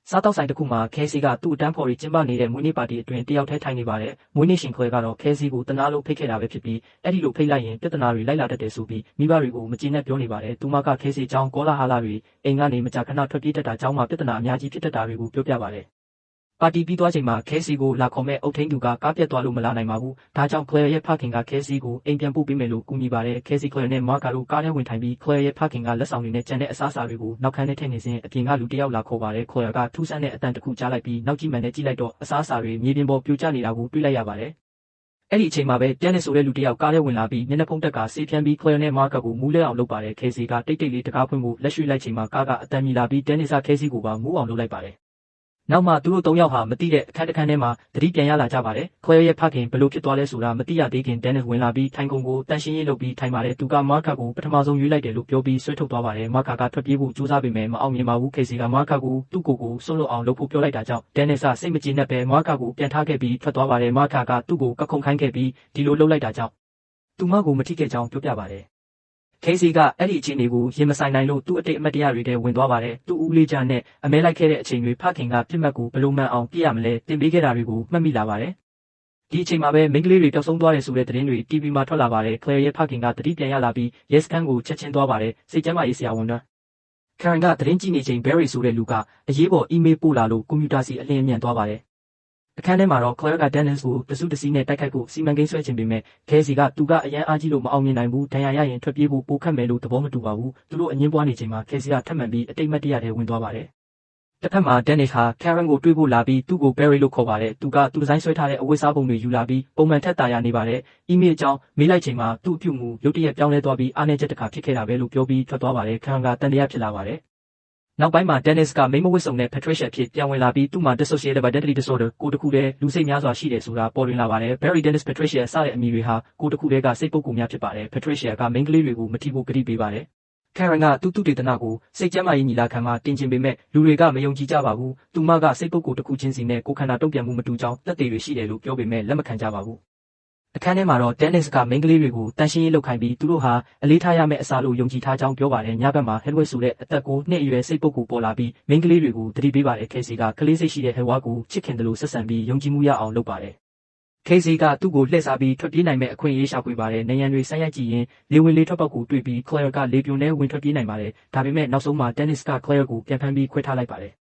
စားတောက်ဆိုင်တစ်ခုမှာခဲစီကသူ့အတန်းဖော်ရီကျင်းပနေတဲ့မွေးနေ့ပါတီအတွင်းတယောက်တည်းထိုင်နေပါတယ်။မွေးနေ့ရှင်ခွဲကတော့ခဲစီကိုတနာလို့ဖိတ်ခဲ့တာပဲဖြစ်ပြီးအဲ့ဒီလိုဖိတ်လိုက်ရင်ပြဿနာတွေလိုက်လာတတ်တယ်ဆိုပြီးမိဘတွေကိုမကျေနပ်ပြောနေပါတယ်။သူမကခဲစီအကြောင်းကောလာဟာလာတွေအိမ်ကနေမကြာခဏထွက်ပြေးတတ်တာအကြောင်းမှပြဿနာအများကြီးဖြစ်တတ်တာတွေကိုပြောပြပါတယ်။ပါတီပြီးသွားချိန်မှာခဲစီကိုလာခေါ်မဲ့အုတ်ထင်းသူကကားပြတ်သွားလို့မလာနိုင်ပါဘူး။ဒါကြောင့်Claireရဲ့ဖခင်ကခဲစီကိုအိမ်ပြန်ပို့ပေးမယ်လို့ကူညီပါတယ်။ခဲစီ Claireနဲ့မာကာတို့ကားထဲဝင်ထိုင်ပြီးClaireရဲ့ဖခင်ကလက်ဆောင်တွေနဲ့ကြံတဲ့အစားအစာတွေကိုနောက်ခန်းထဲထည့်နေစဉ်အပြင်ကလူတစ်ယောက်လာခေါ်ပါတယ်။ Claireကထူးဆန်းတဲ့အတန်တစ်ခုကြားလိုက်ပြီးနောက်ကြည့်မှန်နဲ့ကြည့်လိုက်တော့အစားအစာတွေမြေပြင်ပေါ်ပြိုကျနေတာကိုတွေ့လိုက်ရပါတယ်။အဲ့ဒီအချိန်မှာပဲDennisဆိုတဲ့လူတစ်ယောက်ကားထဲဝင်လာပြီးမျက်နှာဖုံးတက်ကဆေးဖြန်းပြီးClaireနဲ့မာကာကိုမူးလဲအောင်လုပ်ပါတယ်။ခဲစီကတိတ်တိတ်လေးတကားဖွင့်ဖို့လက်ရွှေ့လိုက်ချိန်မှာကားကအတန်မြည်လာပြီးDennisကခဲစီကိုပါမူးအောင်လုပ်လိုက်ပါတယ်။နောက်မှသူတို့၃ယောက်ဟာမတိတဲ့အခန်းတစ်ခန်းထဲမှာတတိပြန်ရလာကြပါတယ်။ Claireရဲ့ဖခင်ဘယ်လိုဖြစ်သွားလဲဆိုတာမသိရသေးခင် Dennis ဝင်လာပြီးထိုင်ကုန်ကိုတန်ရှင်းရေးလုပ်ပြီးထိုင်ပါတယ်။သူကမာကာကိုပထမဆုံးရွေးလိုက်တယ်လို့ပြောပြီးဆွဲထုတ်သွားပါတယ်။မာကာကထွက်ပြေးဖို့ကြိုးစားပေမဲ့မအောင်မြင်ပါဘူး။ခေစီကမာကာကိုသူ့ကိုယ်စွန့်လွတ်အောင်လုပ်ဖို့ပြောလိုက်တာကြောင့် Dennis ကစိတ်မကျေနပ်ပဲမာကာကိုပြန်ထားခဲ့ပြီးထွက်သွားပါတယ်။မာကာကသူ့ကိုကခုန်ခိုင်းခဲ့ပြီးဒီလိုလုပ်လိုက်တာကြောင့်သူမကိုမထိခဲ့ကြောင်းပြောပြပါတယ်။ခေစီကအဲ့ဒီအခြေအနေကိုရင်မဆိုင်နိုင်လို့သူ့အတိတ်အမှတ်တရတွေထဲဝင်သွားပါတယ်။သူ့ဦးလေးချာနဲ့အမဲလိုက်ခဲ့တဲ့အချိန်တွေဖခင်ကပြစ်မှတ်ကိုဘယ်လိုမှန်အောင်ပြရမလဲတင်ပေးခဲ့တာတွေကိုမှတ်မိလာပါတယ်။ဒီအချိန်မှာပဲမိန်းကလေးတွေပျောက်ဆုံးသွားတယ်ဆိုတဲ့သတင်းတွေ TV မှာထွက်လာပါတယ်။ Claireရဲ့ဖခင်ကတတိပြန်ရလာပြီးရဲစခန်းကိုချက်ချင်းသွားပါတယ်။စိတ်ကျန်းမာရေးဆရာဝန်ကKaren ကသတင်းကြည့်နေချိန် Barry ဆိုတဲ့လူကအရေးပေါ် email ပို့လာလို့ကွန်ပျူတာစီအလင်းအမြန်သွားပါတယ်။အခန်းထဲမှာတော့ClaireကDennisကိုတစုတစည်းနဲ့တိုက်ခိုက်ဖို့စီမံကိန်းဆွဲချင်ပေမဲ့ခဲစီကသူကအရန်အားကြီးလို့မအောင်မြင်နိုင်ဘူးဒဏ်ရာရရင်ထွက်ပြေးဖို့ပိုခက်မယ်လို့သဘောမတူပါဘူးသူတို့အငင်းပွားနေချိန်မှာခဲစီကထပ်မံပြီးအတိတ်မတ်တရထဲဝင်သွားပါတယ်တစ်ဖက်မှာDennisဟာKarenကိုတွေးဖို့လာပြီးသူ့ကိုBarryလို့ခေါ်ပါတယ်သူကသူဒီဇိုင်းဆွဲထားတဲ့အဝတ်စားပုံတွေယူလာပြီးပုံမှန်ထက်သာရနေပါတယ်အီးမေးလ်အကြောင်းမေးလိုက်ချိန်မှာသူ့အပြုမူရုတ်တရက်ပြောင်းလဲသွားပြီးအားနည်းချက်တစ်ခါဖြစ်ခဲ့တာပဲလို့ပြောပြီးထွက်သွားပါတယ်Karenကတန်တရားဖြစ်လာပါတယ်နောက်ပိုင်းမှာDennisကမိန်းမဝတ်စုံနဲ့ Patricia ဖြစ်ပြန်ဝင်လာပြီးသူ့မှာ dissociative identity disorder ကိုတစ်ခုတည်းလူစိတ်များစွာရှိတယ်ဆိုတာပေါ်လွင်လာပါတယ်။ Barry Dennis Patricia စတဲ့အမည်တွေဟာကိုတစ်ခုတည်းကစိတ်ပုဂ္ဂိုလ်များဖြစ်ပါတယ်။ Patricia ကမိန်းကလေးတွေကိုမထိဖို့ကတိပေးပါတယ်။ Karen ကသူ့သုတေသနကိုစိတ်ကျန်းမာရေးညီလာခံမှာတင်ကျင်ပေမဲ့လူတွေကမယုံကြည်ကြပါဘူး။သူမကစိတ်ပုဂ္ဂိုလ်တစ်ခုချင်းစီနဲ့ကိုယ်ခန္ဓာတုံ့ပြန်မှုမတူကြောင်းသက်သေတွေရှိတယ်လို့ပြောပေမဲ့လက်မခံကြပါဘူး။အခန်းထဲမှာတော့Dennisကမိန်းကလေးတွေကိုတန်ရှင်းရေးလုပ်ခိုင်းပြီးသူတို့ဟာအလေးထားရမယ့်အစားလို့ယုံကြည်ထားကြောင်းပြောပါတယ်။ညဘက်မှာ Hedwig ဆိုတဲ့အသက်9နှစ်အရွယ်စိတ်ပုဂ္ဂိုလ်ပေါ်လာပြီးမိန်းကလေးတွေကိုတတိပေးပါတယ်။ Caseyကကလေးစိတ်ရှိတဲ့ Hedwig ကိုချစ်ခင်တယ်လို့ဆက်ဆံပြီးယုံကြည်မှုရအောင်လုပ်ပါတယ်။ Caseyကသူ့ကိုလှည့်စားပြီးထွက်ပြေးနိုင်မဲ့အခွင့်အရေးရှာဖွေပါတယ်။နေရန်တွေဆိုင်းရိုက်ကြည့်ရင်လေဝင်လေထွက်ပေါက်ကိုတွေ့ပြီး Claire ကလေပြိုနဲ့ဝင်ထွက်ပြေးနိုင်ပါတယ်။ဒါပေမဲ့နောက်ဆုံးမှာDennisကClaireကိုပြန်ဖမ်းပြီးခွဲထားလိုက်ပါတယ်။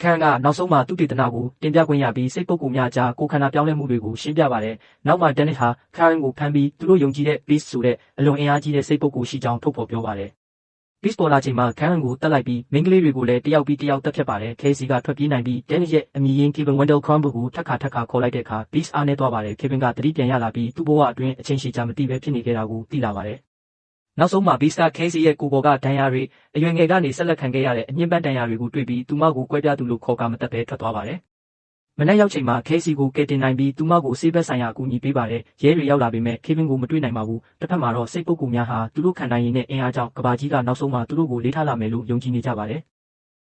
Karen ကနောက်ဆုံးမှာသူတေသနာကိုတင်ပြခွင့်ရပြီးစိတ်ပုဂ္ဂိုလ်များကြားကိုယ်ခန္ဓာပြောင်းလဲမှုတွေကိုရှင်းပြပါတယ်။နောက်မှာDennisဟာKarenကိုဖမ်းပြီးသူတို့ယုံကြည်တဲ့ Beast ဆိုတဲ့အလွန်အင်အားကြီးတဲ့စိတ်ပုဂ္ဂိုလ်ရှိကြောင်းထုတ်ဖော်ပြောပါတယ်။ Beast ပေါ်လာချိန်မှာ Karen ကိုတတ်လိုက်ပြီးမိန်းကလေးတွေကိုလည်းတယောက်ပြီးတယောက်တက်ဖြတ်ပါတယ်။ Casey ကထွက်ပြေးနိုင်ပြီးDennisရဲ့အမည်ရင်း Kevin Wendell Crumble ကိုထပ်ခါခေါ်လိုက်တဲ့အခါ Beast အားနည်းသွားပါတယ်။ Kevin ကတတိပြန်ရလာပြီးသူ့ဘဝအတွင်းအချိန်ရှည်ကြာမသိပဲဖြစ်နေခဲ့တာကိုသိလာပါတယ်။နောက်ဆုံးမှာBeastကCaseyရဲ့ကိုယ်ပေါ်ကဒဏ်ရာတွေအရွယ်ငယ်ကနေဆက်လက်ခံခဲ့ရတဲ့အညှဉ်းပန်းဒဏ်ရာတွေကိုတွေ့ပြီးသူမကိုကွဲပြားသူလို့ခေါ်ကာမတတ်ပဲထွက်သွားပါတယ်။မနက်ရောက်ချိန်မှာCaseyကိုကယ်တင်နိုင်ပြီးသူမကိုဆေးဘက်ဆိုင်ရာအကူအညီပေးပါတယ်။ရဲတွေရောက်လာပေမဲ့ Kevin ကိုမတွေ့နိုင်ပါဘူး။တစ်ဖက်မှာတော့စိတ်ပုဂ္ဂိုလ်များဟာသူတို့ခံနိုင်ရည်နဲ့အင်အားကြောင့်ကဘာကြီးကနောက်ဆုံးမှာသူတို့ကိုလေးထားလာမယ်လို့ယုံကြည်နေကြပါတယ်။